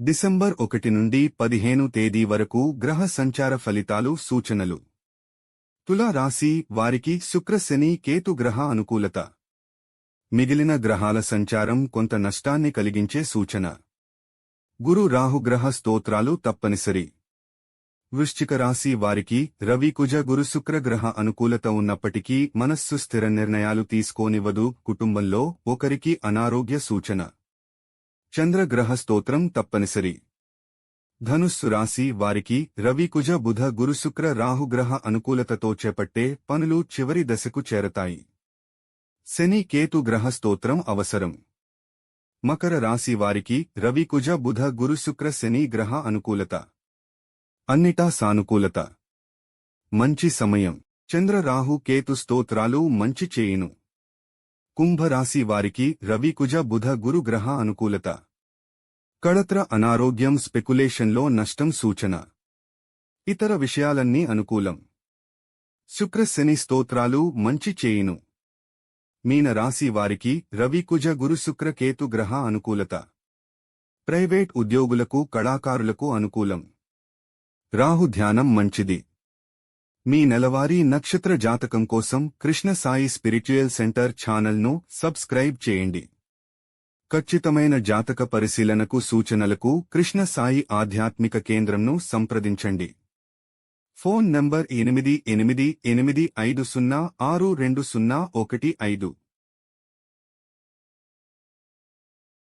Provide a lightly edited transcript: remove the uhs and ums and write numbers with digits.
December 1 నుండి 15 తేదీ వరకు గ్రహ సంచార ఫలితాలు సూచనలు. తులా రాశి వారికి శుక్ర శని కేతు గ్రహ అనుకూలత. మిగిలిన గ్రహాల సంచారం కొంత నష్టాన్ని కలిగించే సూచన. గురు రాహు గ్రహ స్తోత్రాలు తప్పనిసరి. వృశ్చిక రాశి వారికి రవి కుజ గురు శుక్ర గ్రహ అనుకూలత ఉన్నప్పటికీ మనస్సు స్థిర నిర్ణయాలు తీసుకోనివ్వదు. కుటుంబంలో ఒకరికి అనారోగ్య సూచన. చంద్రగ్రహ స్తోత్రం తప్పనిసరి. ధనుస్సు రాశి వారికి రవి కుజ బుధ గురు శుక్ర రాహుగ్రహ అనుకూలతతో చేపట్టే పనులు చివరి దశకు చేరతాయి. శని కేతు గ్రహ స్తోత్రం అవసరం. మకర రాశి వారికి రవి కుజ బుధ గురు శుక్ర శని గ్రహ అనుకూలత. అన్నిటా సానుకూలత. మంచి సమయం. చంద్ర రాహు కేతు స్తోత్రాలు మంచి చేయును. కుంభరాశి వారికి రవి కుజ బుధ గురు గ్రహ అనుకూలత. కళత్ర అనారోగ్యం స్పెక్యులేషన్లో నష్టం సూచన. ఇతర విషయాలన్నీ అనుకూలం. శుక్ర శని స్తోత్రాలు మంచి చేయును. మీన రాశి వారికి రవి కుజ గురు శుక్ర కేతు గ్రహ అనుకూలత. ప్రైవేట్ ఉద్యోగులకు కళాకారులకు అనుకూలం. రాహు ధ్యానం మంచిది. మీ నెలవారీ నక్షత్ర జాతకం కోసం కృష్ణ సాయి స్పిరిచువల్ సెంటర్ ఛానల్ను సబ్స్క్రైబ్ చేయండి. ఖచ్చితమైన జాతక పరిశీలనకు సూచనలకు కృష్ణ సాయి ఆధ్యాత్మిక కేంద్రంను సంప్రదించండి. Phone number 8885062015.